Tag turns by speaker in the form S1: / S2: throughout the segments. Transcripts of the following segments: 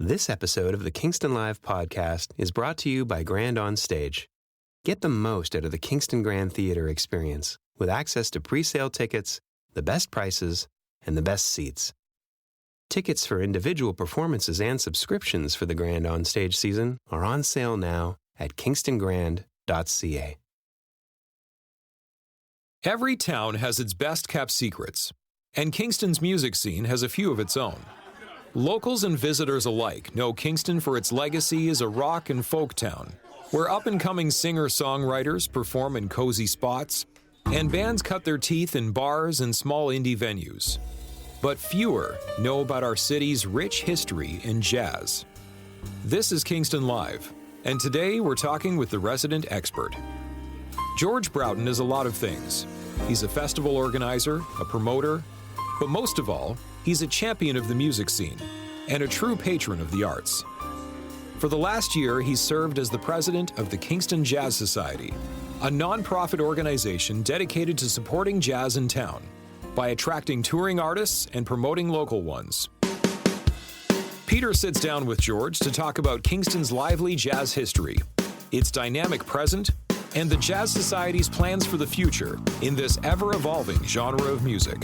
S1: This episode of the Kingston Live podcast is brought to you by Grand On Stage. Get the most out of the Kingston Grand Theatre experience with access to pre-sale tickets, the best prices, and the best seats. Tickets for individual performances and subscriptions for the Grand On Stage season are on sale now at kingstонgrand.ca.
S2: Every town has its best-kept secrets, and Kingston's music scene has a few of its own. Locals and visitors alike know Kingston for its legacy as a rock and folk town, where up-and-coming singer-songwriters perform in cozy spots, and bands cut their teeth in bars and small indie venues. But fewer know about our city's rich history in jazz. This is Kingston Live, and today we're talking with the resident expert. George Broughton is a lot of things. He's a festival organizer, a promoter, but most of all, he's a champion of the music scene and a true patron of the arts. For the last year, he's served as the president of the Kingston Jazz Society, a nonprofit organization dedicated to supporting jazz in town by attracting touring artists and promoting local ones. Peter sits down with George to talk about Kingston's lively jazz history, its dynamic present, and the Jazz Society's plans for the future in this ever-evolving genre of music.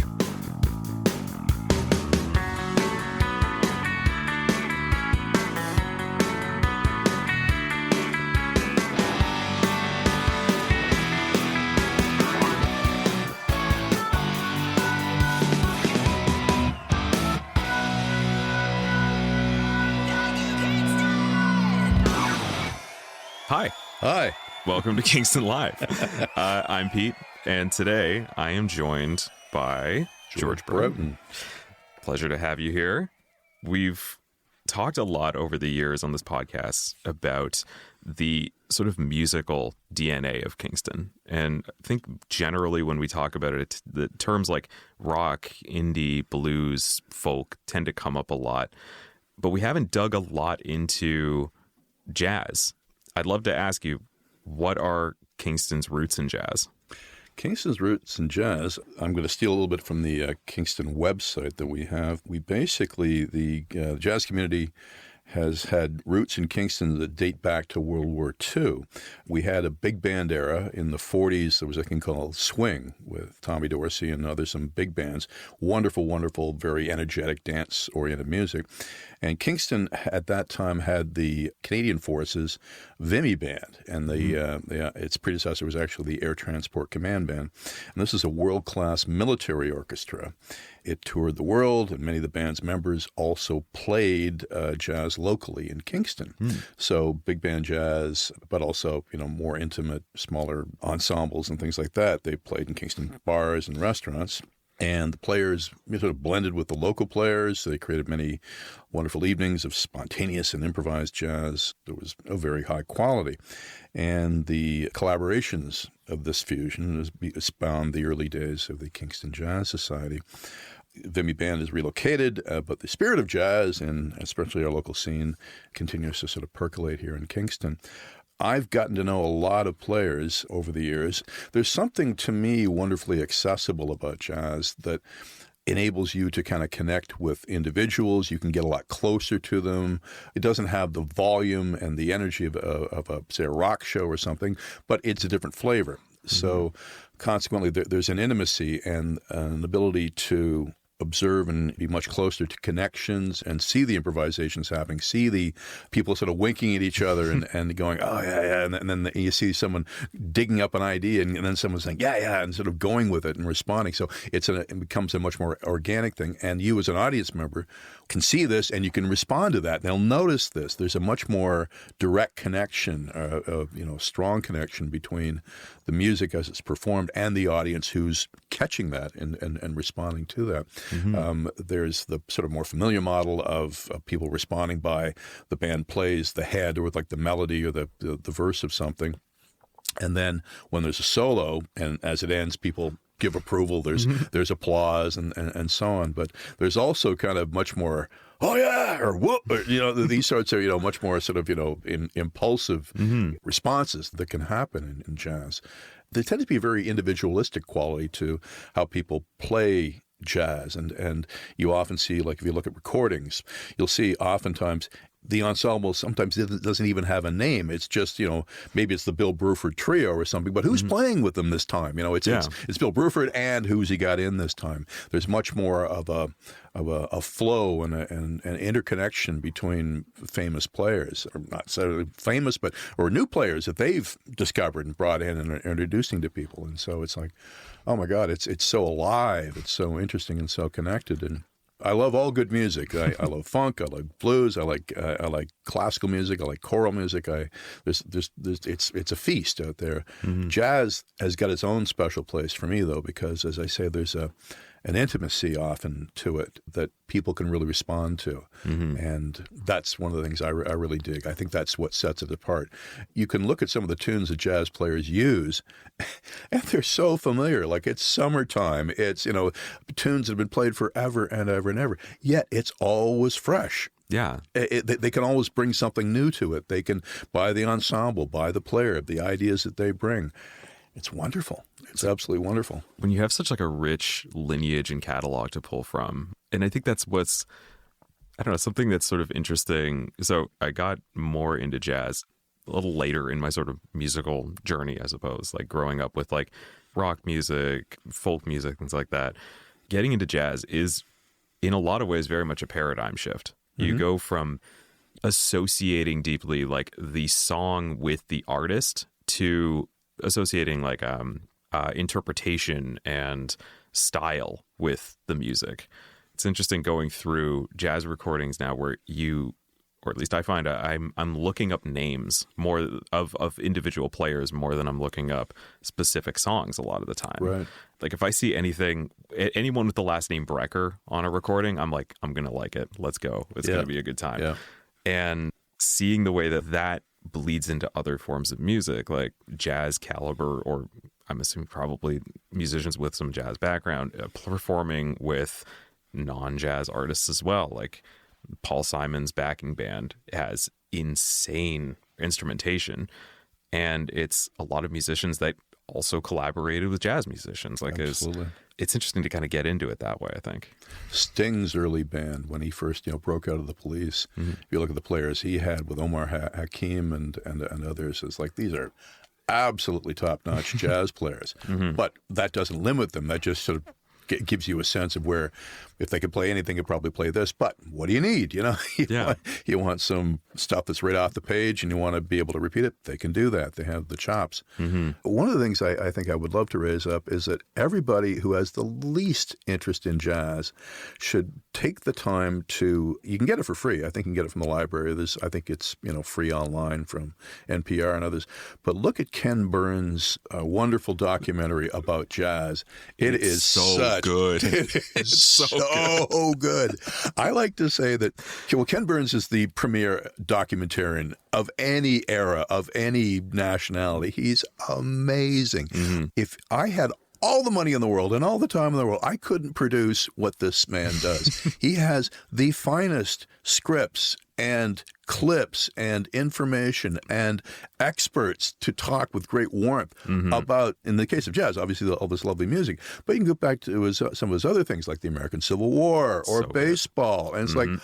S3: Hi.
S4: Welcome to Kingston Live. I'm Pete, and today I am joined by George Broughton. Pleasure to have you here. We've talked a lot over the years on this podcast about the sort of musical DNA of Kingston. And I think generally when we talk about it, the terms like rock, indie, blues, folk tend to come up a lot. But we haven't dug a lot into jazz. I'd love to ask you, what are Kingston's roots in jazz?
S3: Kingston's roots in jazz, I'm going to steal a little bit from the Kingston website that we have. We basically, the jazz community has had roots in Kingston that date back to World War II. We had a big band era in the 40s. There was a thing called swing with Tommy Dorsey and others, some big bands. Wonderful, wonderful, very energetic, dance-oriented music. And Kingston at that time had the Canadian Forces Vimy Band, and its predecessor was actually the Air Transport Command Band. And this is a world-class military orchestra. It toured the world, and many of the band's members also played jazz locally in Kingston. So big band jazz, but also more intimate, smaller ensembles and things like that. They played in Kingston bars and restaurants. And the players sort of blended with the local players. They created many wonderful evenings of spontaneous and improvised jazz that was of very high quality. And the collaborations of this fusion spawned the early days of the Kingston Jazz Society. Vimy Band is relocated, but the spirit of jazz, and especially our local scene, continues to sort of percolate here in Kingston. I've gotten to know a lot of players over the years. There's something to me wonderfully accessible about jazz that enables you to kind of connect with individuals. You can get a lot closer to them. It doesn't have the volume and the energy of say, a rock show or something, but it's a different flavor. Mm-hmm. So consequently, there's an intimacy and an ability to observe and be much closer to connections and see the improvisations happening, see the people sort of winking at each other and going, oh, yeah, and then you see someone digging up an idea and then someone saying, yeah, and sort of going with it and responding. So it becomes a much more organic thing. And you as an audience member can see this and you can respond to that. They'll notice this. There's a much more direct connection, strong connection between the music as it's performed and the audience who's catching that and responding to that. Mm-hmm. There's the sort of more familiar model of people responding by the band plays the head or with like the melody or the verse of something. And then when there's a solo and as it ends, people give approval, there's applause and so on. But there's also kind of much more, oh yeah, or whoop, or, these sorts of, much more sort of, impulsive responses that can happen in jazz. There tends to be a very individualistic quality to how people play jazz. And you often see, like if you look at recordings, you'll see oftentimes the ensemble sometimes doesn't even have a name. It's just, maybe it's the Bill Bruford Trio or something, but who's playing with them this time? It's Bill Bruford and who's he got in this time. There's much more of a flow and an interconnection between famous players, or not so famous, or new players that they've discovered and brought in and are introducing to people. And so it's like, oh my God, it's so alive, it's so interesting and so connected. And I love all good music. I love funk. I like blues. I like classical music. I like choral music. It's a feast out there. Mm-hmm. Jazz has got its own special place for me, though, because as I say, there's an intimacy often to it that people can really respond to. Mm-hmm. And that's one of the things I really dig. I think that's what sets it apart. You can look at some of the tunes that jazz players use, and they're so familiar. Like it's summertime. It's, tunes that have been played forever and ever and ever. Yet it's always fresh.
S4: Yeah.
S3: They can always bring something new to it. They can, by the ensemble, by the player, the ideas that they bring. It's wonderful. It's absolutely wonderful.
S4: When you have such like a rich lineage and catalog to pull from. And I think that's what's, I don't know, something that's sort of interesting. So I got more into jazz a little later in my sort of musical journey, I suppose, like growing up with like rock music, folk music, things like that. Getting into jazz is in a lot of ways very much a paradigm shift. You mm-hmm. go from associating deeply like the song with the artist to associating like interpretation and style with the music. It's interesting going through jazz recordings now where you, or at least I find I'm looking up names more of individual players more than I'm looking up specific songs a lot of the time.
S3: Right.
S4: Like if I see anyone with the last name Brecker on a recording, I'm like, I'm going to like it. Let's go. It's going to be a good time.
S3: Yeah.
S4: And seeing the way that bleeds into other forms of music, like jazz caliber, or I'm assuming probably musicians with some jazz background, performing with non-jazz artists as well. Like Paul Simon's backing band has insane instrumentation, and it's a lot of musicians that also collaborated with jazz musicians. Like it's interesting to kind of get into it that way, I think.
S3: Sting's early band, when he first broke out of the Police, mm-hmm. if you look at the players he had with Omar Hakim and others, it's like these are absolutely top-notch jazz players. Mm-hmm. But that doesn't limit them. That just sort of gives you a sense of where, if they could play anything, they'd probably play this. But what do you need? You want some stuff that's right off the page, and you want to be able to repeat it. They can do that. They have the chops. Mm-hmm. One of the things I think I would love to raise up is that everybody who has the least interest in jazz should take the time to. You can get it for free. I think you can get it from the library. I think it's free online from NPR and others. But look at Ken Burns' wonderful documentary about jazz. It's so good. It is so good. I like to say that, Ken Burns is the premier documentarian of any era, of any nationality. He's amazing. Mm-hmm. If I had all the money in the world and all the time in the world, I couldn't produce what this man does. He has the finest scripts and clips and information and experts to talk with great warmth mm-hmm. about, in the case of jazz, obviously all this lovely music, but you can go back to some of his other things like the American Civil War or baseball. And it's mm-hmm. like,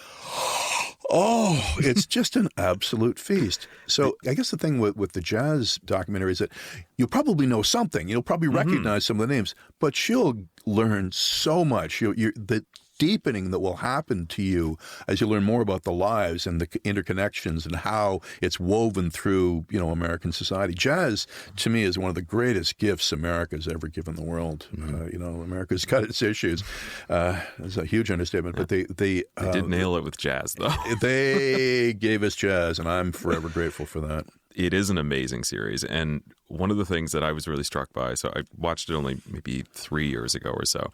S3: oh, it's just an absolute feast. So I guess the thing with the jazz documentary is that you'll probably know something. You'll probably recognize some of the names, but you'll learn so much. The deepening that will happen to you as you learn more about the lives and the interconnections and how it's woven through, American society. Jazz, to me, is one of the greatest gifts America's ever given the world. Mm-hmm. America's got its issues. It's a huge understatement, but they
S4: did nail it with jazz, though.
S3: They gave us jazz, and I'm forever grateful for that.
S4: It is an amazing series, and one of the things that I was really struck by, so I watched it only maybe 3 years ago or so.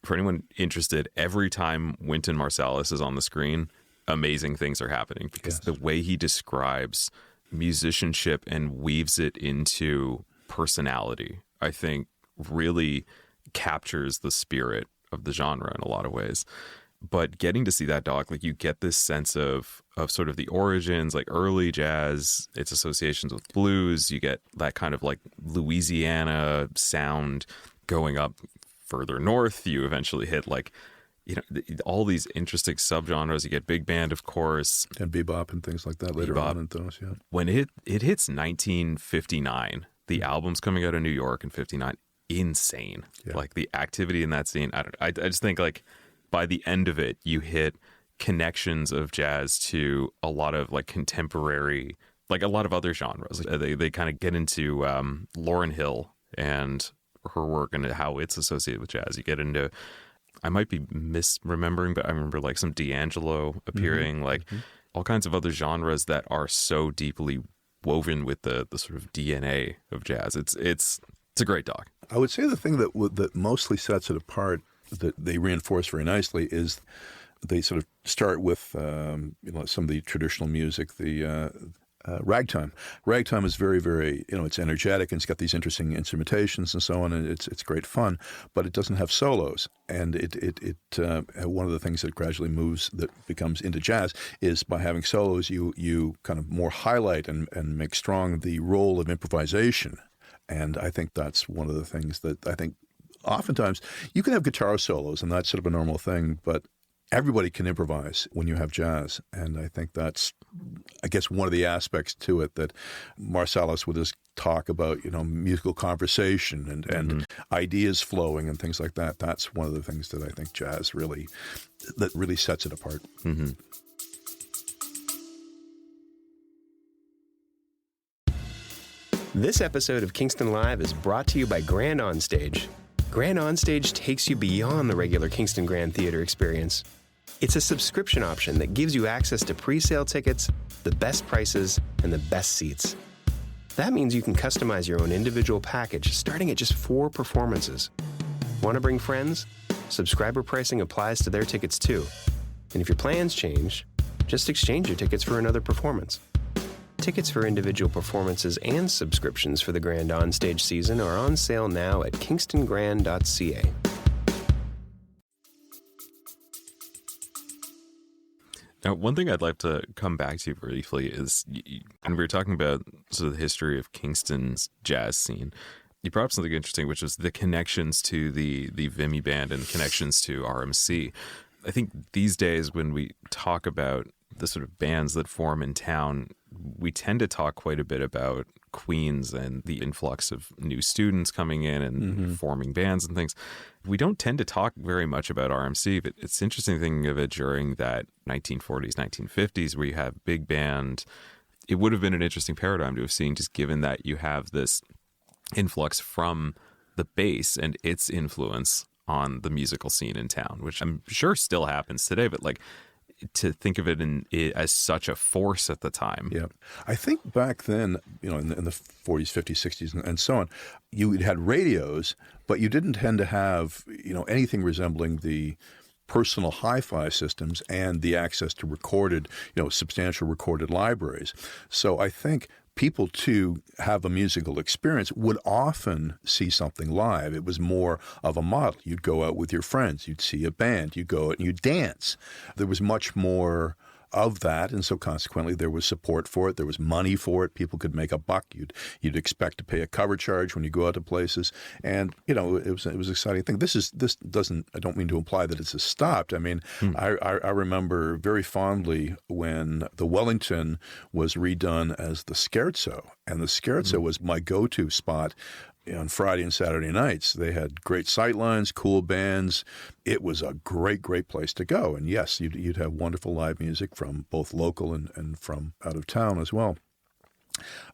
S4: For anyone interested, every time Wynton Marsalis is on the screen, amazing things are happening because the way he describes musicianship and weaves it into personality, I think really captures the spirit of the genre in a lot of ways. But getting to see that doc, like you get this sense of sort of the origins, like early jazz, its associations with blues. You get that kind of like Louisiana sound going up further north, you eventually hit like, all these interesting subgenres. You get big band, of course.
S3: And bebop and things like that later on in those, yeah.
S4: When it hits 1959, the album's coming out of New York in 59, insane. Yeah. Like the activity in that scene, I just think like by the end of it, you hit connections of jazz to a lot of like contemporary, like a lot of other genres. They kind of get into Lauryn Hill and her work and how it's associated with jazz. You get into, I might be misremembering, but I remember like some D'Angelo appearing, all kinds of other genres that are so deeply woven with the sort of DNA of jazz. It's a great doc.
S3: I would say the thing that mostly sets it apart, that they reinforce very nicely, is they sort of start with some of the traditional music, the ragtime. Ragtime is very, very, it's energetic and it's got these interesting instrumentations and so on, and it's great fun, but it doesn't have solos. And one of the things that gradually moves, that becomes into jazz, is by having solos, you kind of more highlight and make strong the role of improvisation. And I think that's one of the things that I think oftentimes you can have guitar solos and that's sort of a normal thing, but everybody can improvise when you have jazz. And I think that's, I guess, one of the aspects to it that Marsalis would just talk about, musical conversation and ideas flowing and things like that. That's one of the things that I think jazz really sets it apart.
S4: Mm-hmm.
S1: This episode of Kingston Live is brought to you by Grand On Stage. Grand On Stage takes you beyond the regular Kingston Grand Theater experience. It's a subscription option that gives you access to pre-sale tickets, the best prices, and the best seats. That means you can customize your own individual package starting at just 4 performances. Want to bring friends? Subscriber pricing applies to their tickets too. And if your plans change, just exchange your tickets for another performance. Tickets for individual performances and subscriptions for the Grand On Stage season are on sale now at kingstongran.ca.
S4: Now, one thing I'd like to come back to briefly is, when we were talking about sort of the history of Kingston's jazz scene, you brought up something interesting, which was the connections to the Vimy Band and connections to RMC. I think these days when we talk about the sort of bands that form in town, we tend to talk quite a bit about Queens and the influx of new students coming in and forming bands and things. We don't tend to talk very much about RMC, but it's interesting thinking of it during that 1940s, 1950s, where you have big band. It would have been an interesting paradigm to have seen, just given that you have this influx from the bass and its influence on the musical scene in town, which I'm sure still happens today, but like, to think of it as such a force at the time.
S3: Yeah. I think back then, in the 40s, 50s, 60s, and so on, you had radios, but you didn't tend to have, anything resembling the personal hi-fi systems and the access to recorded, substantial recorded libraries. So I think people to have a musical experience would often see something live. It was more of a model. You'd go out with your friends. You'd see a band. You'd go out and you'd dance. There was much more of that, and so consequently there was support for it. There was money for it. People could make a buck. You'd expect to pay a cover charge when you go out to places, and it was an exciting thing. This doesn't. I don't mean to imply that it's stopped. I mean, I remember very fondly when the Wellington was redone as the Scherzo, and the Scherzo was my go-to spot. On Friday and Saturday nights, they had great sightlines, cool bands. It was a great, great place to go. And yes, you'd have wonderful live music from both local and from out of town as well.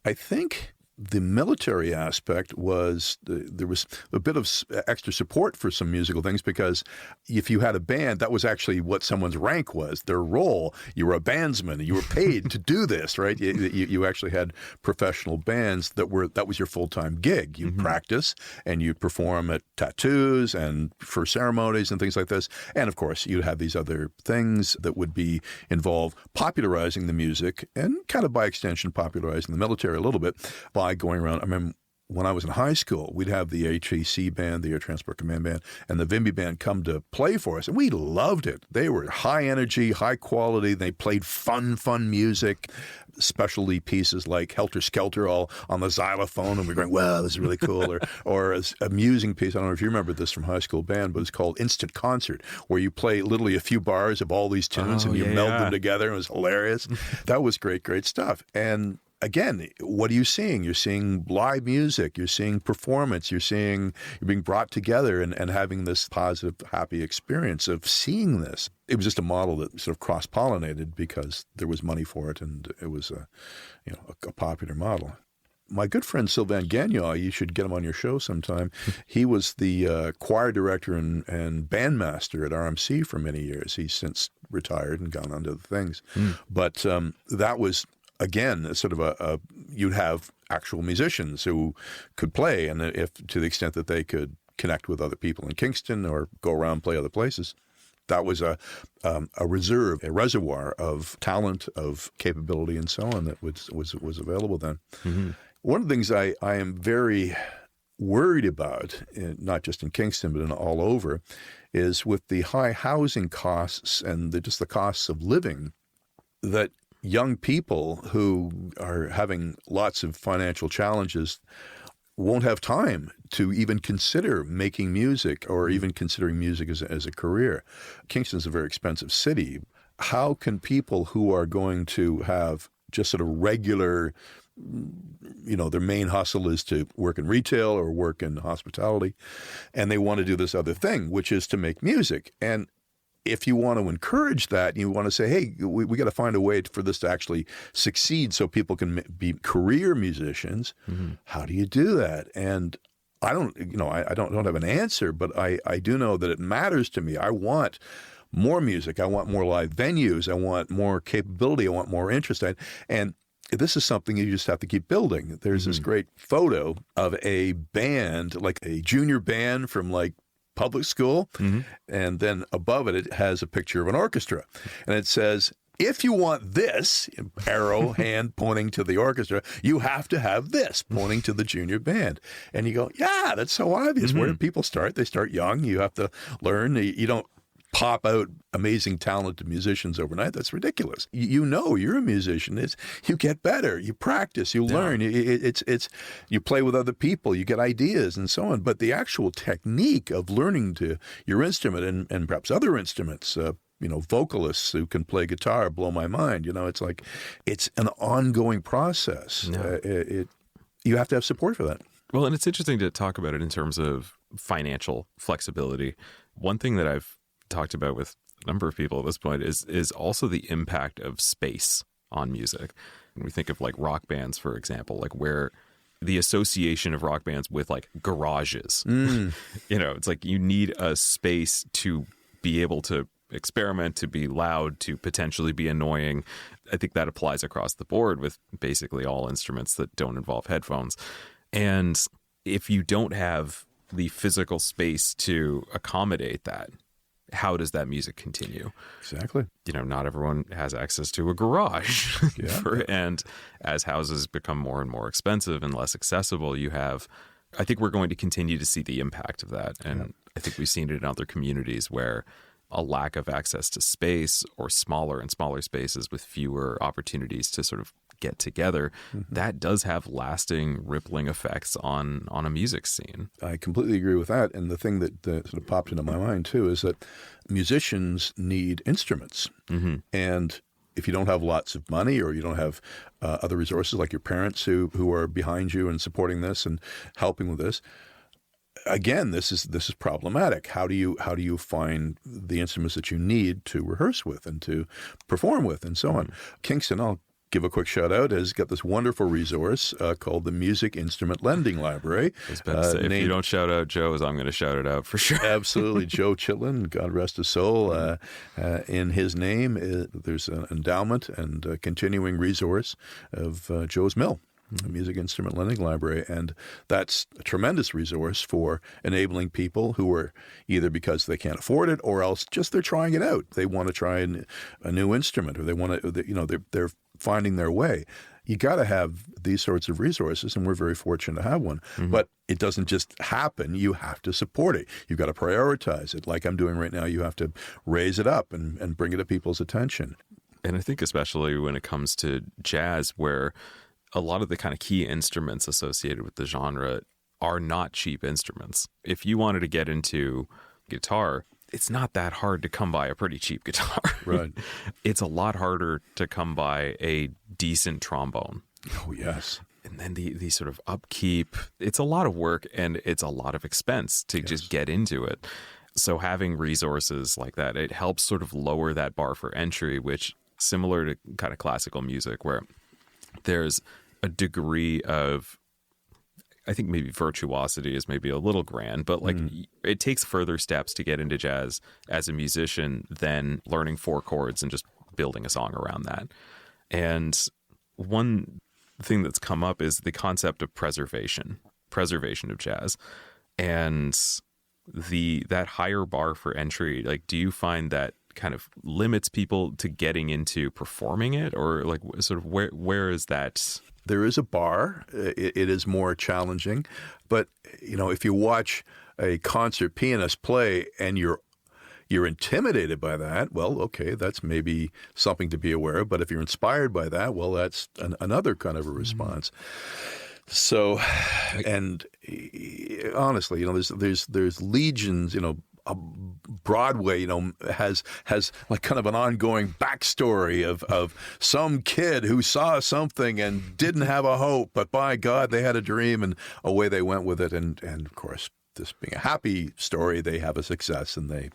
S3: I think the military aspect was there was a bit of extra support for some musical things, because if you had a band, that was actually what someone's rank was, their role. You were a bandsman. You were paid to do this, right? You actually had professional bands that was your full-time gig. You'd practice and you'd perform at tattoos and for ceremonies and things like this. And of course, you'd have these other things that would be involved popularizing the music and kind of by extension popularizing the military a little bit by going around. I remember when I was in high school, we'd have the HAC band, the Air Transport Command Band, and the VIMBY band come to play for us, and we loved it. They were high energy, high quality. They played fun music, specialty pieces like Helter Skelter all on the xylophone, and we're going, wow, this is really cool. Or an amusing piece, I don't know if you remember this from high school band, but it's called Instant Concert, where you play literally a few bars of all these tunes and you meld them together. It was hilarious. That was great stuff. And again, what are you seeing? You're seeing live music, you're seeing performance, you're being brought together and having this positive, happy experience of seeing this. It was just a model that sort of cross-pollinated because there was money for it, and it was a popular model. My good friend Sylvain Gagnon, you should get him on your show sometime. He was the choir director and bandmaster at RMC for many years. He's since retired and gone on to other things. But that was, again, sort of you'd have actual musicians who could play, and if to the extent that they could connect with other people in Kingston or go around and play other places, that was a reservoir of talent, of capability, and so on that was available then. Mm-hmm. One of the things I am very worried about, not just in Kingston but all over, is with the high housing costs and just the costs of living, that young people who are having lots of financial challenges won't have time to even consider making music or even considering music as a career. Kingston's a very expensive city. How can people who are going to have just sort of regular, their main hustle is to work in retail or work in hospitality, and they want to do this other thing, which is to make music. And if you want to encourage that, you want to say, hey, we got to find a way for this to actually succeed so people can be career musicians. Mm-hmm. How do you do that? And I don't have an answer, but I do know that it matters to me. I want more music. I want more live venues. I want more capability. I want more interest. And this is something you just have to keep building. There's this great photo of a band, like a junior band from public school, and then above it has a picture of an orchestra, and it says, if you want this, arrow hand pointing to the orchestra, you have to have this, pointing to the junior band. And you go, yeah, that's so obvious. Where do people start? They start young. You have to learn. You don't pop out amazing talented musicians overnight. That's ridiculous. You're a musician. You get better. You practice. You learn. You play with other people. You get ideas and so on. But the actual technique of learning your instrument and perhaps other instruments, vocalists who can play guitar blow my mind. It's an ongoing process. No. You have to have support for that.
S4: Well, and it's interesting to talk about it in terms of financial flexibility. One thing that I've talked about with a number of people at this point is also the impact of space on music. When we think of rock bands, for example, where the association of rock bands with garages, it's you need a space to be able to experiment, to be loud, to potentially be annoying. I think that applies across the board with basically all instruments that don't involve headphones. And if you don't have the physical space to accommodate that, how does that music continue?
S3: Exactly.
S4: Not everyone has access to a garage. And as houses become more and more expensive and less accessible, I think we're going to continue to see the impact of that. And I think we've seen it in other communities where a lack of access to space, or smaller and smaller spaces with fewer opportunities to sort of get together, that does have lasting rippling effects on a music scene.
S3: I completely agree with that. And the thing that sort of popped into my mind too is that musicians need instruments. Mm-hmm. And if you don't have lots of money, or you don't have other resources like your parents who are behind you and supporting this and helping with this, again, this is problematic. How do you find the instruments that you need to rehearse with and to perform with and so on? Kingston, I'll give a quick shout out, has got this wonderful resource called the Music Instrument Lending Library.
S4: I was about to say, if you don't shout out Joe's, I'm going to shout it out for sure.
S3: Absolutely. Joe Chitlin, God rest his soul. In his name, there's an endowment and a continuing resource of Joe's Mill, a Music Instrument Lending Library. And that's a tremendous resource for enabling people who are either because they can't afford it or else just they're trying it out. They want to try a new instrument, or they want to, they're finding their way. You got to have these sorts of resources, and we're very fortunate to have one. But it doesn't just happen. You have to support it. You've got to prioritize it. Like I'm doing right now, you have to raise it up and bring it to people's attention.
S4: And I think especially when it comes to jazz, where a lot of the kind of key instruments associated with the genre are not cheap instruments. If you wanted to get into guitar, it's not that hard to come by a pretty cheap guitar.
S3: Right.
S4: It's a lot harder to come by a decent trombone.
S3: Oh, yes.
S4: And then the sort of upkeep, it's a lot of work and it's a lot of expense to just get into it. So having resources like that, it helps sort of lower that bar for entry, which similar to kind of classical music, where there's a degree of, I think maybe virtuosity is maybe a little grand, but like it takes further steps to get into jazz as a musician than learning 4 chords and just building a song around that. And one thing that's come up is the concept of preservation of jazz. And that higher bar for entry, like, do you find that kind of limits people to getting into performing it, or like sort of where is that?
S3: There is a bar. It is more challenging. But, if you watch a concert pianist play and you're intimidated by that, well, okay, that's maybe something to be aware of. But if you're inspired by that, well, that's another kind of a response. So, and honestly, there's legions, Broadway, has like kind of an ongoing backstory of some kid who saw something and didn't have a hope, but by God, they had a dream, and away they went with it. And of course, this being a happy story, they have a success and they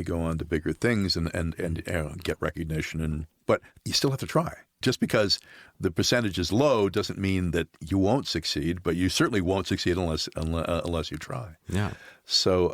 S3: go on to bigger things and get recognition. But you still have to try. Just because the percentage is low doesn't mean that you won't succeed, but you certainly won't succeed unless you try.
S4: Yeah.
S3: So,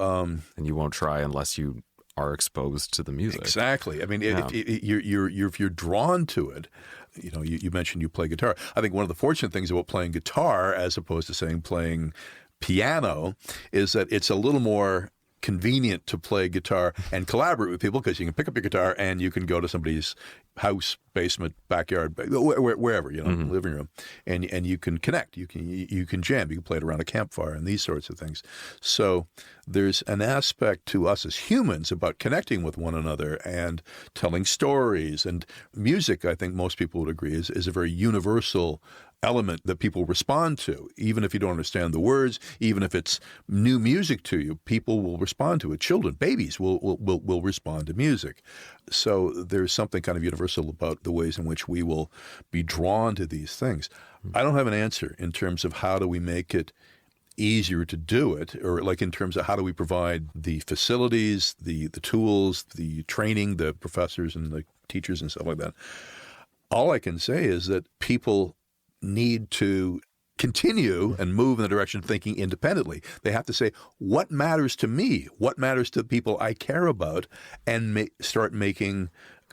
S4: and you won't try unless you are exposed to the music.
S3: Exactly. I mean, if you're drawn to it, you mentioned you play guitar. I think one of the fortunate things about playing guitar, as opposed to saying playing piano, is that it's a little more convenient to play guitar and collaborate with people, because you can pick up your guitar and you can go to somebody's house, basement, backyard, wherever, living room, and you can connect. You can jam. You can play it around a campfire and these sorts of things. So there's an aspect to us as humans about connecting with one another and telling stories. And music, I think most people would agree, is a very universal element that people respond to. Even if you don't understand the words, even if it's new music to you, people will respond to it. Children, babies will respond to music. So there's something kind of universal about the ways in which we will be drawn to these things. I don't have an answer in terms of how do we make it easier to do it, or like in terms of how do we provide the facilities, the tools, the training, the professors and the teachers and stuff like that. All I can say is that people need to continue and move in the direction of thinking independently. They have to say, what matters to me? What matters to the people I care about? And start making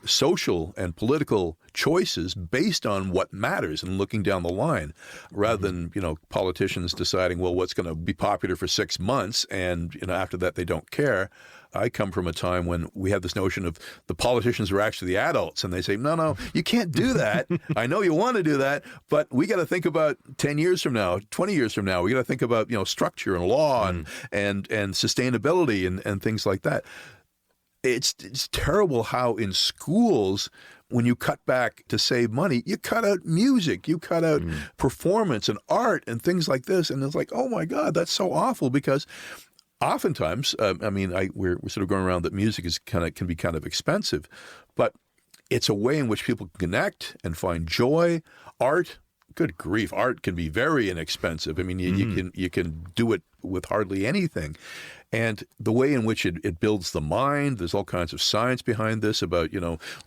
S3: social and political choices based on what matters and looking down the line, rather than, politicians deciding, well, what's going to be popular for 6 months, and, after that they don't care. I come from a time when we have this notion of the politicians are actually the adults, and they say, no, you can't do that. I know you want to do that, but we got to think about 10 years from now, 20 years from now. We got to think about, structure and law and sustainability and things like that. It's terrible how in schools, when you cut back to save money, you cut out music, you cut out performance and art and things like this. And it's like, oh my God, that's so awful, because oftentimes, we're sort of going around that music can be kind of expensive, but it's a way in which people can connect and find joy. Art, good grief, art can be very inexpensive. I mean, you can do it with hardly anything. And the way in which it builds the mind, there's all kinds of science behind this about,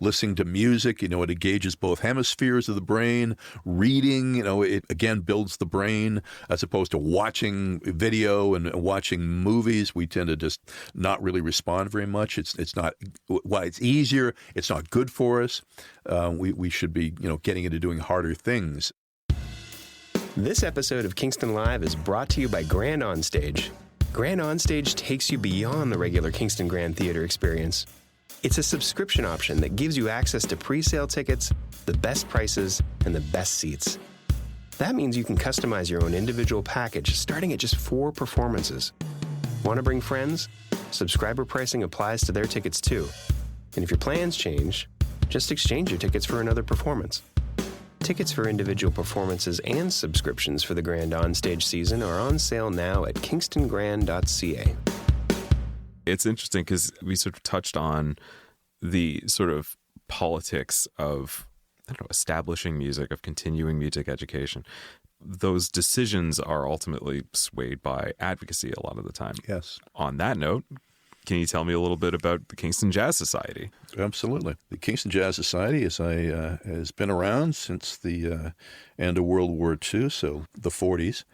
S3: listening to music, it engages both hemispheres of the brain. Reading, it again builds the brain, as opposed to watching video and watching movies. We tend to just not really respond very much. It's not, while it's easier, it's not good for us. We should be, getting into doing harder things.
S1: This episode of Kingston Live is brought to you by Grand Onstage. Grand Onstage takes you beyond the regular Kingston Grand Theater experience. It's a subscription option that gives you access to pre-sale tickets, the best prices, and the best seats. That means you can customize your own individual package starting at just 4 performances. Want to bring friends? Subscriber pricing applies to their tickets too. And if your plans change, just exchange your tickets for another performance. Tickets for individual performances and subscriptions for the Grand Onstage season are on sale now at kingstongran.ca.
S4: It's interesting because we sort of touched on the sort of politics of, establishing music, of continuing music education. Those decisions are ultimately swayed by advocacy a lot of the time.
S3: Yes. On
S4: that note, can you tell me a little bit about the Kingston Jazz Society?
S3: Absolutely. The Kingston Jazz Society has been around since the end of World War II, so the 40s.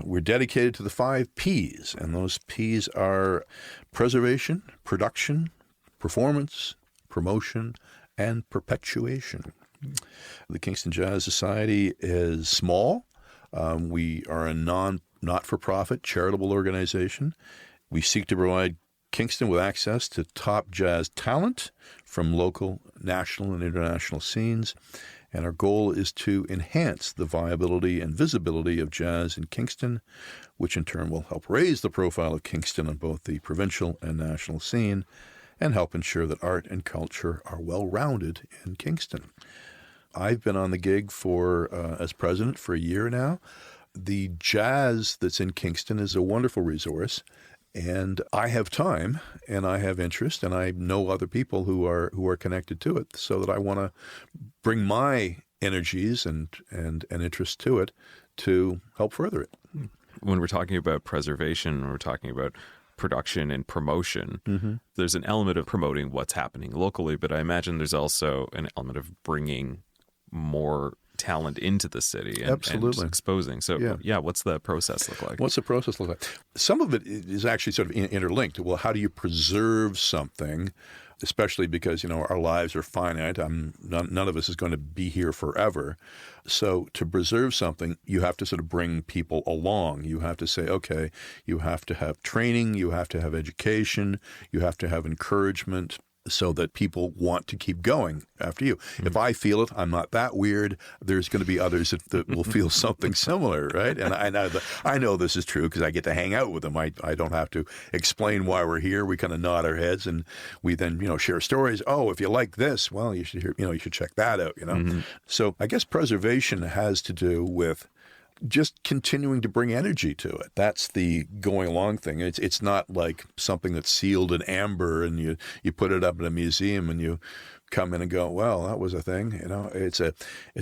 S3: We're dedicated to the 5 Ps, and those Ps are preservation, production, performance, promotion, and perpetuation. The Kingston Jazz Society is small. We are a not-for-profit charitable organization. We seek to provide Kingston with access to top jazz talent from local, national, and international scenes. And our goal is to enhance the viability and visibility of jazz in Kingston, which in turn will help raise the profile of Kingston on both the provincial and national scene and help ensure that art and culture are well-rounded in Kingston. I've been on the gig as president for a year now. The jazz that's in Kingston is a wonderful resource. And I have time, and I have interest, and I know other people who are connected to it, so that I want to bring my energies and interest to it to help further it.
S4: When we're talking about preservation, when we're talking about production and promotion, there's an element of promoting what's happening locally, but I imagine there's also an element of bringing more talent into the city and exposing. So, what's the process look like?
S3: What's the process look like? Some of it is actually sort of interlinked. Well, how do you preserve something, especially because, our lives are finite. None of us is going to be here forever. So to preserve something, you have to sort of bring people along. You have to say, okay, you have to have training, you have to have education, you have to have encouragement, so that people want to keep going after you. If I feel it, I'm not that weird. There's going to be others that will feel something similar, right? And I know this is true because I get to hang out with them. I don't have to explain why we're here. We kind of nod our heads and we then share stories. Oh, if you like this, well, you should hear. You should check that out. So I guess preservation has to do with just continuing to bring energy to it. That's the going along thing. It's not like something that's sealed in amber and you put it up in a museum and you come in and go, well, that was a thing. It's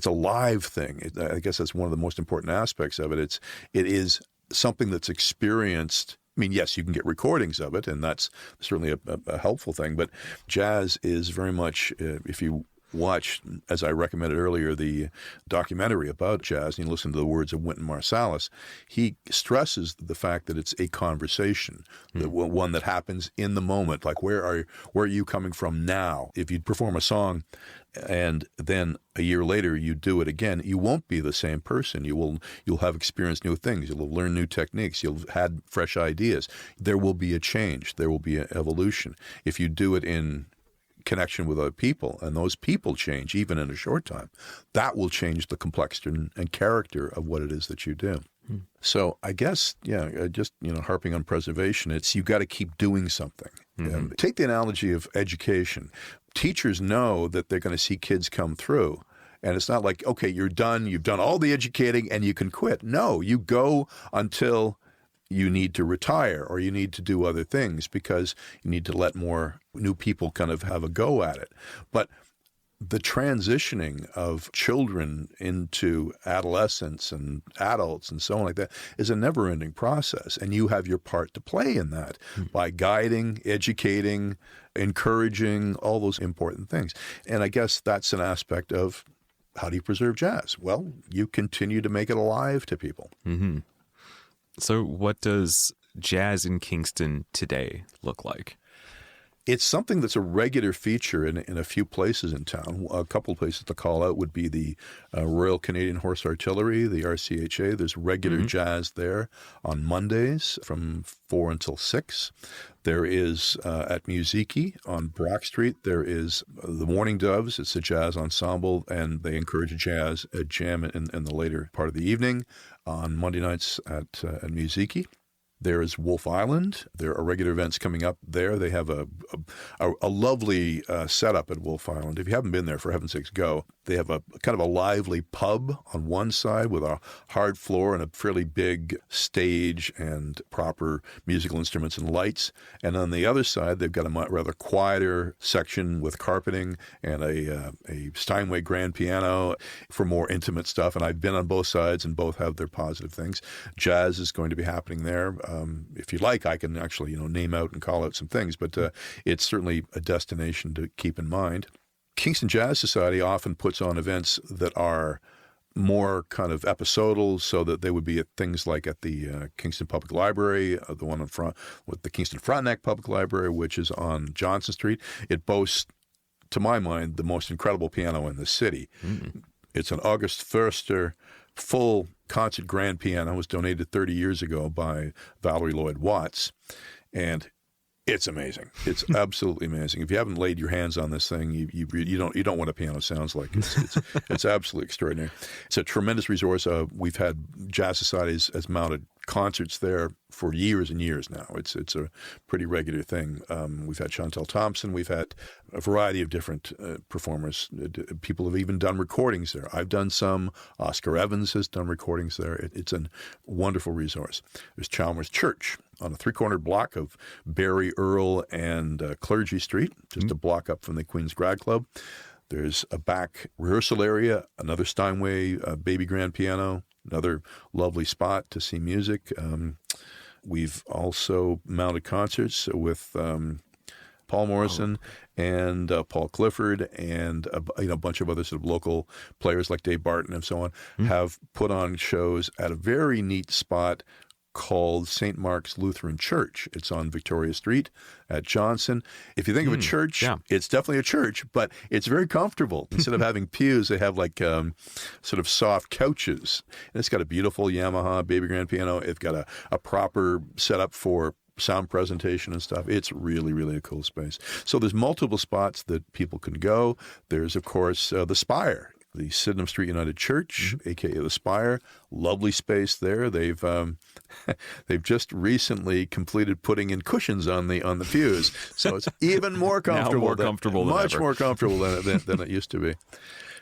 S3: a live thing. I guess that's one of the most important aspects of it. It is something that's experienced. I mean, yes, you can get recordings of it, and that's certainly a helpful thing. But jazz is very much, if you watch, as I recommended earlier, the documentary about jazz, and you listen to the words of Wynton Marsalis, he stresses the fact that it's a conversation, one that happens in the moment. Like, where are you coming from now? If you perform a song and then a year later you do it again, you won't be the same person. You'll have experienced new things. You'll have learned new techniques. You'll have had fresh ideas. There will be a change. There will be an evolution. If you do it in connection with other people, and those people change even in a short time, that will change the complexity and character of what it is that you do. So I guess, just, harping on preservation, it's you got to keep doing something. Take the analogy of education. Teachers know that they're going to see kids come through. And it's not like, okay, you've done all the educating and you can quit. No, you go until you need to retire or you need to do other things because you need to let more new people kind of have a go at it. But the transitioning of children into adolescence and adults and so on like that is a never-ending process. And you have your part to play in that by guiding, educating, encouraging, all those important things. And I guess that's an aspect of how do you preserve jazz? Well, you continue to make it alive to people.
S4: So what does jazz in Kingston today look like?
S3: It's something that's a regular feature in a few places in town. A couple of places to call out would be the Royal Canadian Horse Artillery, the R.C.H.A. There's regular jazz there on Mondays from 4 until 6. There is at Musiki on Brock Street, there is the Morning Doves. It's a jazz ensemble, and they encourage a jam in the later part of the evening on Monday nights at Musiki. There is Wolf Island. There are regular events coming up there. They have a lovely setup at Wolf Island. If you haven't been there, for heaven's sakes, go. They have a kind of a lively pub on one side with a hard floor and a fairly big stage and proper musical instruments and lights. And on the other side, they've got a rather quieter section with carpeting and a Steinway grand piano for more intimate stuff. And I've been on both sides, and both have their positive things. Jazz is going to be happening there. If you'd like, I can actually name out and call out some things, but it's certainly a destination to keep in mind. Kingston Jazz Society often puts on events that are more kind of episodal, so that they would be at things like at the Kingston Public Library, the one in front with the Kingston Frontenac Public Library, which is on Johnson Street. It boasts, to my mind, the most incredible piano in the city. It's an August Förster full concert grand piano. It was donated 30 years ago by Valerie Lloyd Watts, and it's amazing. It's absolutely amazing. If you haven't laid your hands on this thing, you don't know what a piano sounds like. It's absolutely extraordinary. It's a tremendous resource. We've had jazz societies as mounted concerts there for years and years now. It's a pretty regular thing. We've had Chantel Thompson. We've had a variety of different performers. People have even done recordings there. I've done some. Oscar Evans has done recordings there. It's a wonderful resource. There's Chalmers Church on a three-cornered block of Barry, Earl, and Clergy Street, just a block up from the Queen's Grad Club. There's a back rehearsal area, another Steinway baby grand piano, another lovely spot to see music. We've also mounted concerts with Paul Morrison and Paul Clifford, and a bunch of other sort of local players like Dave Barton and so on have put on shows at a very neat spot called St. Mark's Lutheran Church. It's on Victoria Street at Johnson. If you think of a church, it's definitely a church, but it's very comfortable. Instead of having pews, they have like sort of soft couches. And it's got a beautiful Yamaha baby grand piano. It's got a proper setup for sound presentation and stuff. It's really, really a cool space. So there's multiple spots that people can go. There's, of course, the Spire. The Sydenham Street United Church, a.k.a. the Spire, lovely space there. They've just recently completed putting in cushions on the pews, so it's even more comfortable. Much more comfortable than it used to be.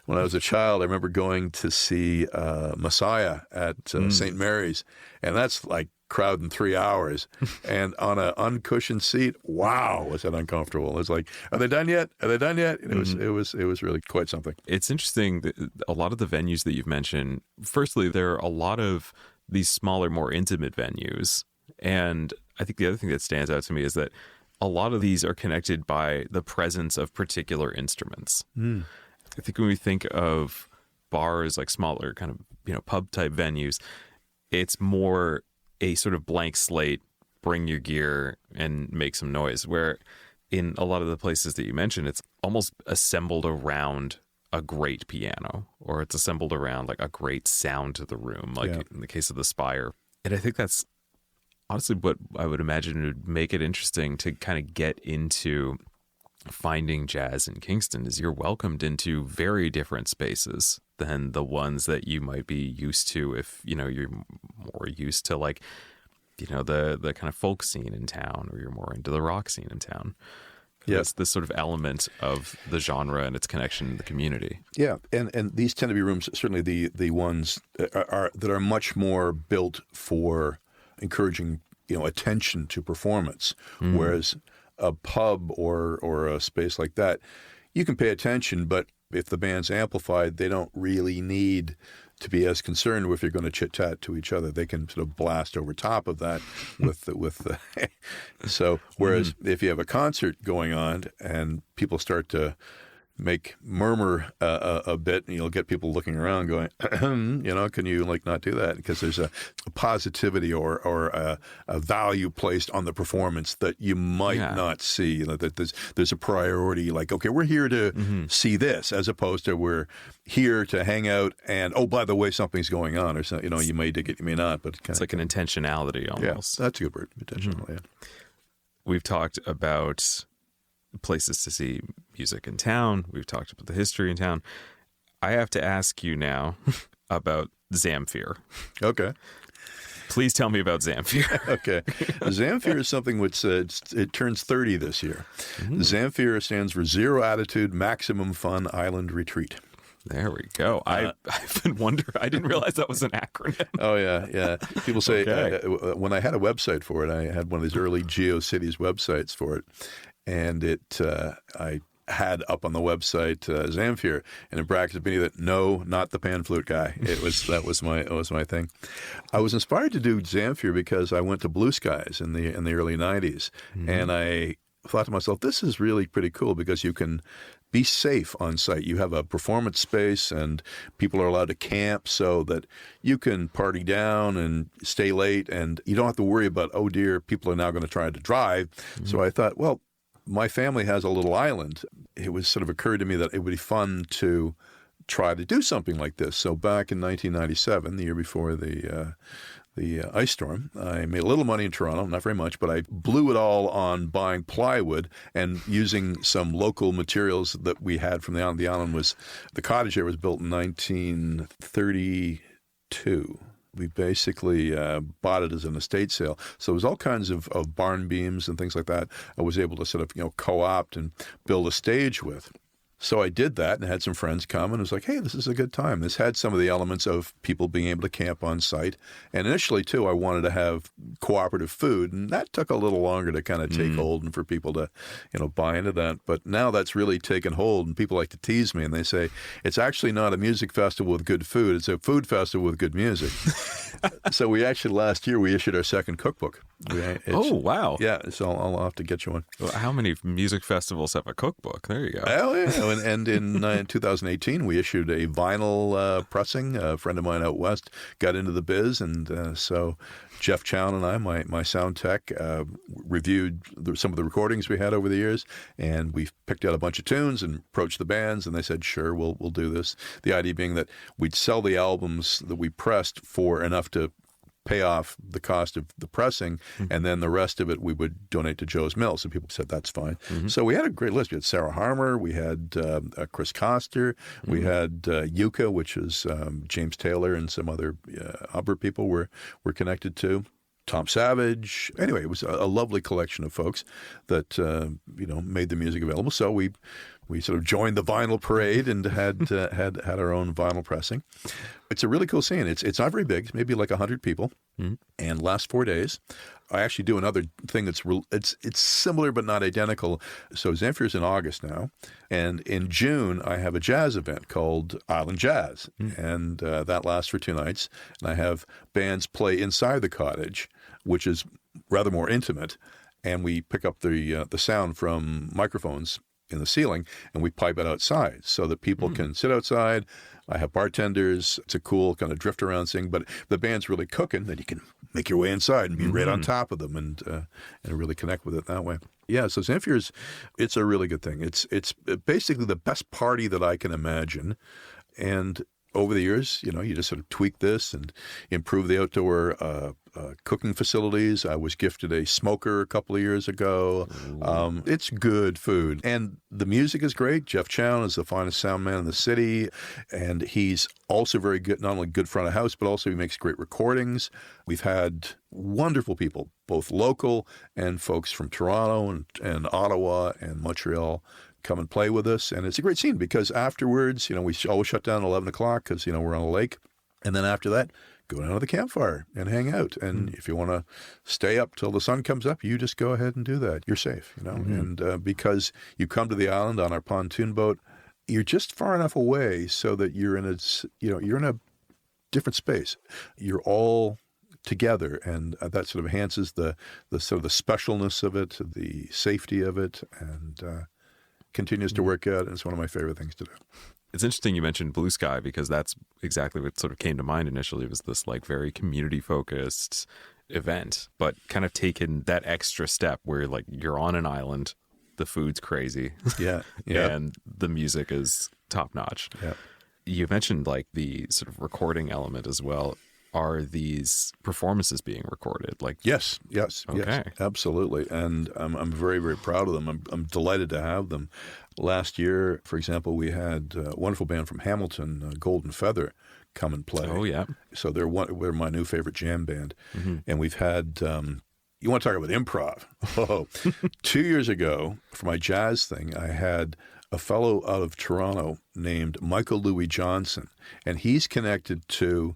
S3: When I was a child, I remember going to see Messiah at St. Mary's, and that's like crowding 3 hours, and on an uncushioned seat, wow, was that uncomfortable. It's like, are they done yet? Are they done yet? It was really quite something.
S4: It's interesting that a lot of the venues that you've mentioned, firstly, there are a lot of these smaller, more intimate venues, and I think the other thing that stands out to me is that a lot of these are connected by the presence of particular instruments. I think when we think of bars, like smaller kind of pub type venues, it's more a sort of blank slate, bring your gear and make some noise, where in a lot of the places that you mentioned, it's almost assembled around a great piano, or it's assembled around like a great sound to the room, like in the case of the Spire. And I think that's honestly what I would imagine would make it interesting to kind of get into finding jazz in Kingston, is you're welcomed into very different spaces than the ones that you might be used to if you're more used to like the kind of folk scene in town, or you're more into the rock scene in town. Yes, this sort of element of the genre and its connection to the community.
S3: Yeah, and these tend to be rooms, certainly the ones that are much more built for encouraging attention to performance, whereas a pub or a space like that, you can pay attention, but if the band's amplified, they don't really need to be as concerned with if you're going to chit-chat to each other. They can sort of blast over top of that with the so whereas if you have a concert going on and people start to murmur a bit, and you'll get people looking around going, can you not do that? Because there's a positivity or a value placed on the performance that you might not see. That there's a priority, okay, we're here to see this, as opposed to we're here to hang out and, oh, by the way, something's going on, or something. You may dig it, you may not, but
S4: it's like an intentionality almost.
S3: Yeah, that's a good word, intentional. Yeah.
S4: We've talked about places to see music in town. We've talked about the history in town. I have to ask you now about ZAMFIR.
S3: Okay.
S4: Please tell me about ZAMFIR.
S3: Okay. ZAMFIR is something which it turns 30 this year. ZAMFIR stands for Zero Attitude Maximum Fun Island Retreat.
S4: There we go. I've been wondering. I didn't realize that was an acronym.
S3: Oh, yeah. People say, when I had a website for it, I had one of these early GeoCities websites for it. And I had up on the website ZAMFIR, and in brackets beneath it, no, not the pan flute guy. That was my thing. I was inspired to do ZAMFIR because I went to Blue Skies in the early 90s, and I thought to myself, this is really pretty cool because you can be safe on site. You have a performance space, and people are allowed to camp so that you can party down and stay late, and you don't have to worry about, oh dear, people are now going to try to drive. So I thought, well, my family has a little island. It was sort of occurred to me that it would be fun to try to do something like this. So back in 1997, the year before the ice storm, I made a little money in Toronto, not very much, but I blew it all on buying plywood and using some local materials that we had from the island. The island the cottage there was built in 1932. We basically bought it as an estate sale. So it was all kinds of barn beams and things like that I was able to sort of, co-opt and build a stage with. So I did that and had some friends come, and it was like, hey, this is a good time. This had some of the elements of people being able to camp on site. And initially, too, I wanted to have cooperative food, and that took a little longer to kind of take hold and for people to, buy into that. But now that's really taken hold, and people like to tease me, and they say, it's actually not a music festival with good food. It's a food festival with good music. So we actually, last year, we issued our second cookbook.
S4: Oh, wow.
S3: Yeah, so I'll have to get you one.
S4: Well, how many music festivals have a cookbook? There you go.
S3: Oh, yeah. And in 2018, we issued a vinyl pressing. A friend of mine out west got into the biz, and so Jeff Chown and I, my sound tech, reviewed some of the recordings we had over the years, and we picked out a bunch of tunes and approached the bands, and they said, sure, we'll do this. The idea being that we'd sell the albums that we pressed for enough to pay off the cost of the pressing, and then the rest of it we would donate to Joe's Mill. So people said, that's fine. So we had a great list. We had Sarah Harmer, we had Chris Coster, we had Yucca, which is James Taylor, and some other opera people we're connected to. Tom Savage. Anyway, it was a lovely collection of folks that made the music available. So we sort of joined the vinyl parade and had our own vinyl pressing. It's a really cool scene. It's not very big. It's maybe like 100 people. And last 4 days, I actually do another thing that's it's similar but not identical. So ZAMFIR is in August now, and in June I have a jazz event called Island Jazz, and that lasts for 2 nights. And I have bands play inside the cottage, which is rather more intimate, and we pick up the sound from microphones in the ceiling, and we pipe it outside so that people can sit outside. I have bartenders. It's a cool kind of drift around thing, but the band's really cooking, then you can make your way inside and be right on top of them and really connect with it that way. Yeah, so ZAMFIR it's a really good thing. It's basically the best party that I can imagine, and over the years, you just sort of tweak this and improve the outdoor cooking facilities. I was gifted a smoker a couple of years ago. It's good food. And the music is great. Jeff Chown is the finest sound man in the city. And he's also very good, not only good front of house, but also he makes great recordings. We've had wonderful people, both local and folks from Toronto and Ottawa and Montreal come and play with us. And it's a great scene because afterwards, we always shut down at 11 o'clock because, we're on a lake. And then after that, go down to the campfire and hang out. And if you want to stay up till the sun comes up, you just go ahead and do that. You're safe, And because you come to the island on our pontoon boat, you're just far enough away so that you're in a different space. You're all together, and that sort of enhances the sort of the specialness of it, the safety of it, and continues to work out, and it's one of my favorite things to do.
S4: It's interesting you mentioned Blue Sky, because that's exactly what sort of came to mind initially, was this like very community-focused event, but kind of taken that extra step where like you're on an island, the food's crazy,
S3: yeah.
S4: and the music is top-notch.
S3: Yeah.
S4: You mentioned like the sort of recording element as well. Are these performances being recorded? Like
S3: Yes,
S4: okay.
S3: Absolutely. And I'm very, very proud of them. I'm delighted to have them. Last year, for example, we had a wonderful band from Hamilton, Golden Feather, come and play.
S4: Oh, yeah.
S3: So they're my new favorite jam band. Mm-hmm. And we've had, you want to talk about improv? Oh, 2 years ago, for my jazz thing, I had a fellow out of Toronto named Michael Louis Johnson, and he's connected to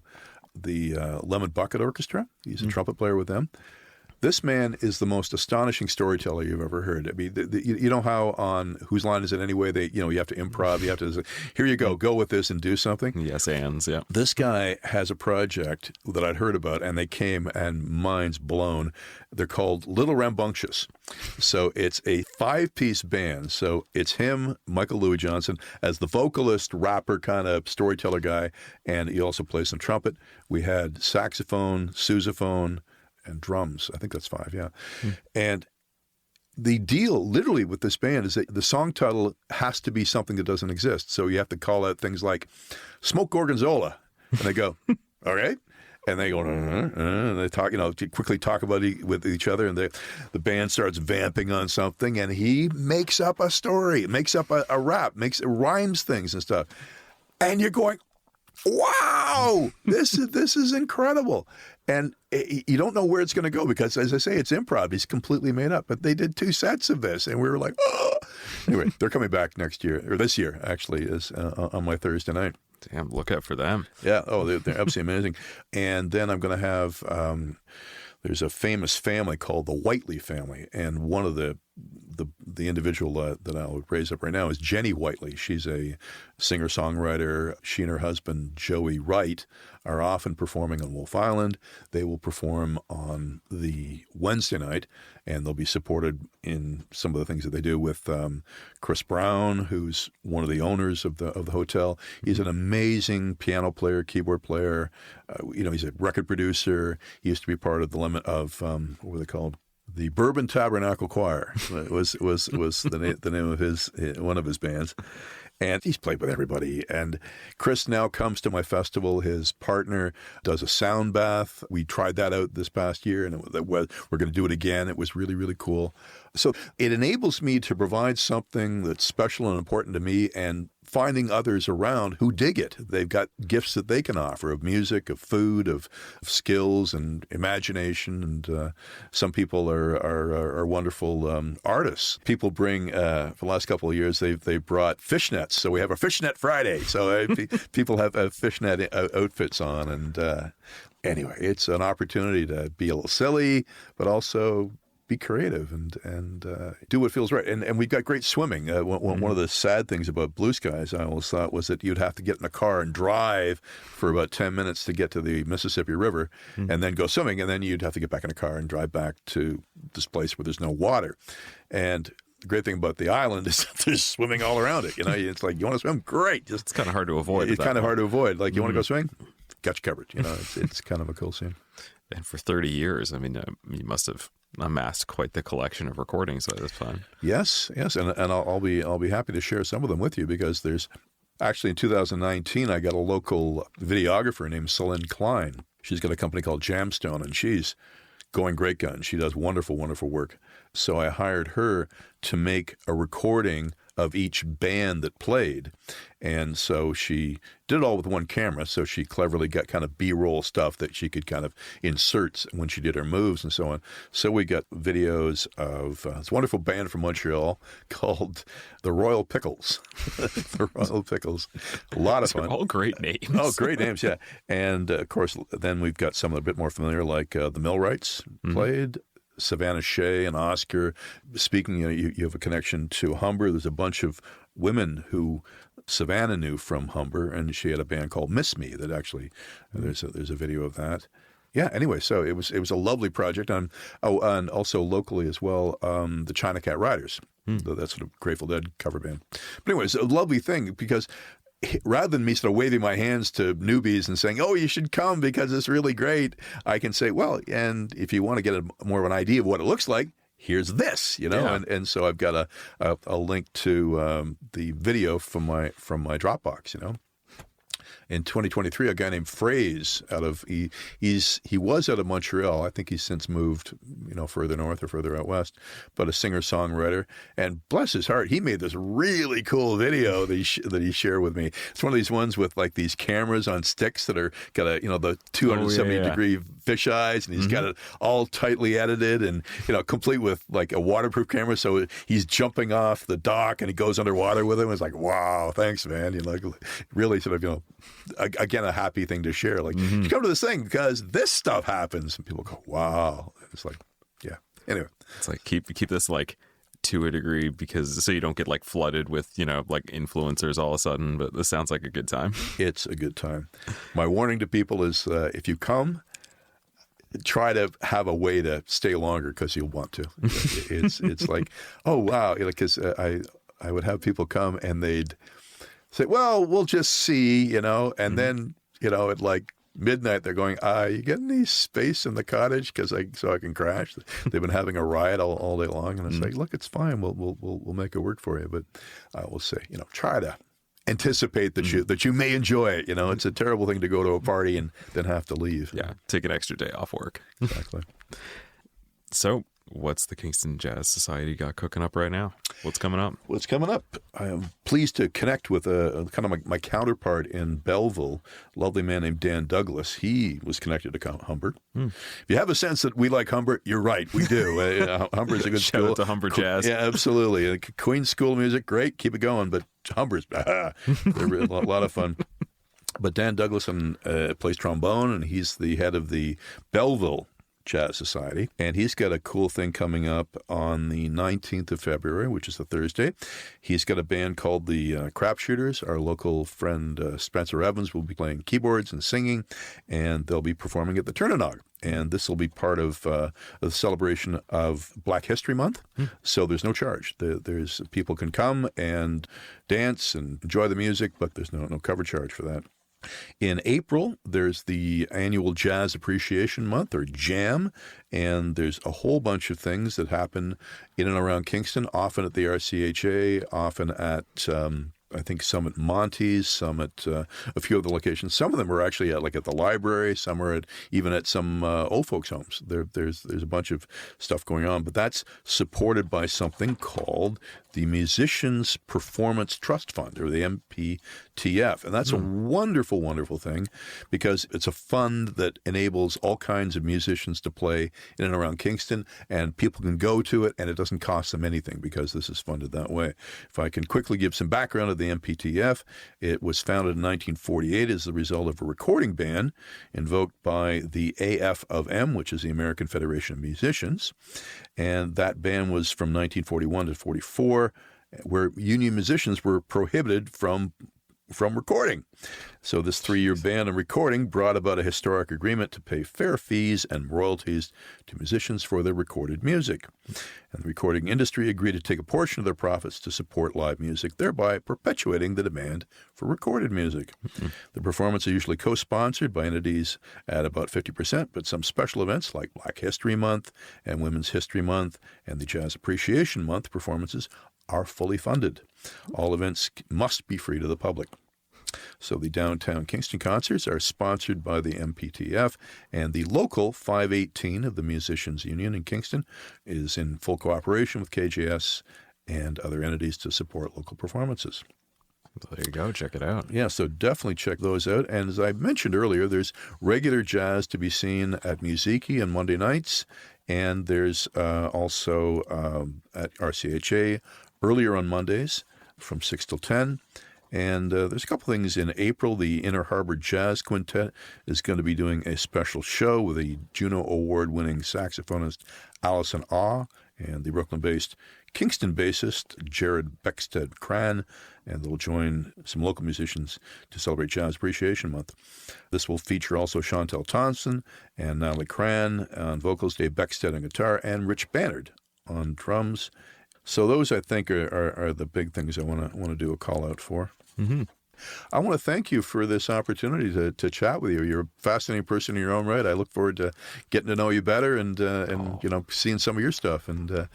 S3: the Lemon Bucket Orchestra. He's a trumpet player with them. This man is the most astonishing storyteller you've ever heard. I mean, you know how on Whose Line Is It Anyway? You have to improv. You have to, here you go with this and do something.
S4: Yes, ands, yeah.
S3: This guy has a project that I'd heard about, and they came, and mind's blown. They're called Little Rambunctious. So it's a 5-piece band. So it's him, Michael Louis Johnson, as the vocalist, rapper, kind of storyteller guy, and he also plays some trumpet. We had saxophone, sousaphone, and drums. I think that's 5, yeah. And the deal literally with this band is that the song title has to be something that doesn't exist. So you have to call out things like Smoke Gorgonzola. And they go, all right. And they go, and they talk, quickly talk about with each other. And the band starts vamping on something, and he makes up a story, makes up a rap, rhymes things and stuff. And you're going, wow, this is incredible. And you don't know where it's going to go because, as I say, it's improv. He's completely made up. But they did 2 sets of this, and we were like, oh. Anyway, they're coming back next year, or this year, actually, is on my Thursday night.
S4: Damn, look out for them.
S3: Yeah. Oh, they're absolutely amazing. And then I'm going to have, there's a famous family called the Whiteley family. And one of the individual that I'll raise up right now is Jenny Whiteley. She's a singer-songwriter. She and her husband, Joey Wright, are often performing on Wolf Island. They will perform on the Wednesday night, and they'll be supported in some of the things that they do with Chris Brown, who's one of the owners of the hotel. He's an amazing piano player, keyboard player. He's a record producer. He used to be part of what were they called? The Bourbon Tabernacle Choir was the name of one of his bands. And he's played with everybody. And Chris now comes to my festival. His partner does a sound bath. We tried that out this past year, and we're going to do it again. It was really, really cool. So it enables me to provide something that's special and important to me, and finding others around who dig it. They've got gifts that they can offer of music, of food, of skills and imagination. And some people are wonderful artists. People bring, for the last couple of years, they've brought fishnets. So we have a fishnet Friday. So people have fishnet outfits on. And anyway, it's an opportunity to be a little silly, but also be creative and do what feels right. And we've got great swimming. One of the sad things about Blue Skies, I always thought, was that you'd have to get in a car and drive for about 10 minutes to get to the Mississippi River and then go swimming. And then you'd have to get back in a car and drive back to this place where there's no water. And the great thing about the island is that there's swimming all around it. It's like, you want to swim? Great.
S4: It's kind of hard to avoid.
S3: It's kind of hard to avoid. Like, you want to go swimming? Got you covered. It's kind of a cool scene.
S4: And for 30 years, I mean, you must have amassed quite the collection of recordings by this time.
S3: Yes, and I'll be happy to share some of them with you, because there's actually, in 2019 I got a local videographer named Celine Klein. She's got a company called Jamstone, and she's going great guns. She does wonderful, wonderful work. So I hired her to make a recording of each band that played. And so she did it all with one camera. So she cleverly got kind of B-roll stuff that she could kind of insert when she did her moves and so on. So we got videos of this wonderful band from Montreal called the Royal Pickles. The Royal Pickles. A lot of fun.
S4: They're all great names.
S3: Oh, great names, yeah. And of course, then we've got some that are a bit more familiar, like the Millwrights played. Savannah Shea and Oscar. Speaking, you have a connection to Humber. There's a bunch of women who Savannah knew from Humber, and she had a band called Miss Me that actually, there's a video of that. Yeah. Anyway, so it was a lovely project. And also locally as well, the China Cat Riders. That's sort of Grateful Dead cover band. But anyway, it's a lovely thing because rather than me sort of waving my hands to newbies and saying, "Oh, you should come because it's really great," I can say, "Well, and if you want to get more of an idea of what it looks like, here's this," and so I've got a link to the video from my Dropbox, In 2023, a guy named Phrase he was out of Montreal. I think he's since moved, further north or further out west, but a singer-songwriter. And bless his heart, he made this really cool video that he shared with me. It's one of these ones with like these cameras on sticks that are got the 270-degree fish eyes, and he's got it all tightly edited and, complete with like a waterproof camera. So he's jumping off the dock and he goes underwater with him. It's like, wow, thanks, man. Really sort of, again, a happy thing to share. Like, you come to this thing because this stuff happens, and people go, "Wow!" It's like, yeah. Anyway,
S4: it's like keep this like to a degree so you don't get like flooded with like influencers all of a sudden. But this sounds like a good time.
S3: It's a good time. My warning to people is, if you come, try to have a way to stay longer because you'll want to. It's like, oh wow, because I would have people come and they'd say, "Well, we'll just see," and then, at like midnight, they're going, "You get any space in the cottage so I can crash?" They've been having a riot all day long, and I say, "Look, it's fine. We'll make it work for you." But I will say, try to anticipate that you may enjoy it. It's a terrible thing to go to a party and then have to leave.
S4: Yeah, take an extra day off work.
S3: Exactly.
S4: So, what's the Kingston Jazz Society got cooking up right now? What's coming up?
S3: What's coming up? I am pleased to connect with kind of my counterpart in Belleville, a lovely man named Dan Douglas. He was connected to Humbert. If you have a sense that we like Humbert, you're right. We do. Humbert's a good school.
S4: Shout out to Humbert Jazz.
S3: Yeah, absolutely. Queen's School of Music, great. Keep it going. But Humbert's, they're a lot of fun. But Dan Douglas plays trombone, and he's the head of the Belleville Jazz Society, and he's got a cool thing coming up on the 19th of February, which is a Thursday. He's got a band called the Crapshooters. Our local friend Spencer Evans will be playing keyboards and singing, and they'll be performing at the Turnanog. And this will be part of the celebration of Black History Month, so there's no charge. There's people can come and dance and enjoy the music, but there's no cover charge for that. In April, there's the annual Jazz Appreciation Month, or JAM, and there's a whole bunch of things that happen in and around Kingston, often at the R.C.H.A., often at, I think, some at Monty's, some at a few other locations. Some of them are actually at the library, some are even at some old folks' homes. There's a bunch of stuff going on, but that's supported by something called the Musicians Performance Trust Fund, or the MPTF. And that's a wonderful, wonderful thing because it's a fund that enables all kinds of musicians to play in and around Kingston, and people can go to it, and it doesn't cost them anything because this is funded that way. If I can quickly give some background of the MPTF, it was founded in 1948 as the result of a recording ban invoked by the AF of M, which is the American Federation of Musicians. And that ban was from 1941 to 44, where union musicians were prohibited from recording. So this 3-year ban on recording brought about a historic agreement to pay fair fees and royalties to musicians for their recorded music. And the recording industry agreed to take a portion of their profits to support live music, thereby perpetuating the demand for recorded music. The performances are usually co-sponsored by entities at about 50%, but some special events like Black History Month and Women's History Month and the Jazz Appreciation Month performances are fully funded. All events must be free to the public. So the downtown Kingston concerts are sponsored by the MPTF, and the local 518 of the Musicians Union in Kingston is in full cooperation with KJS and other entities to support local performances.
S4: There you go. Check it out.
S3: Yeah, so definitely check those out. And as I mentioned earlier, there's regular jazz to be seen at Musiki on Monday nights, and there's also at R.C.H.A. earlier on Mondays from 6 till 10. And there's a couple things in April. The Inner Harbor Jazz Quintet is going to be doing a special show with a Juno Award-winning saxophonist Allison Ah and the Brooklyn-based Kingston bassist Jared Beckstead-Cran, and they'll join some local musicians to celebrate Jazz Appreciation Month. This will feature also Chantel Thompson and Natalie Cran on vocals, Dave Beckstead on guitar, and Rich Bannard on drums. So those, I think, are the big things I want to do a call out for.
S4: Mm-hmm.
S3: I want to thank you for this opportunity to chat with you. You're a fascinating person in your own right. I look forward to getting to know you better and seeing some of your stuff. And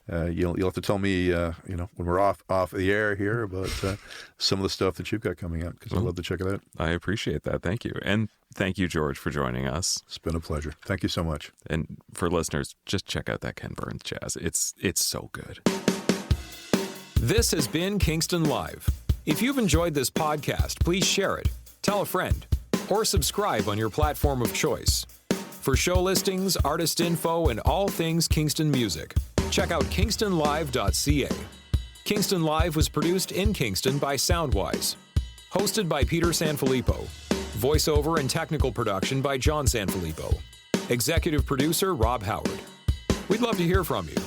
S3: you'll have to tell me when we're off the air here about some of the stuff that you've got coming out, because I'd love to check it out.
S4: I appreciate that. Thank you. And thank you, George, for joining us.
S3: It's been a pleasure. Thank you so much.
S4: And for listeners, just check out that Ken Burns jazz. It's so good.
S2: This has been Kingston Live. If you've enjoyed this podcast, please share it, tell a friend, or subscribe on your platform of choice. For show listings, artist info, and all things Kingston music, check out kingstonlive.ca. Kingston Live was produced in Kingston by Soundwise. Hosted by Peter Sanfilippo. Voiceover and technical production by John Sanfilippo. Executive producer Rob Howard. We'd love to hear from you.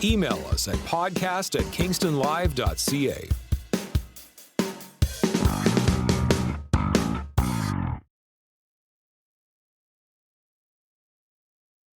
S2: Email us at podcast@kingstonlive.ca.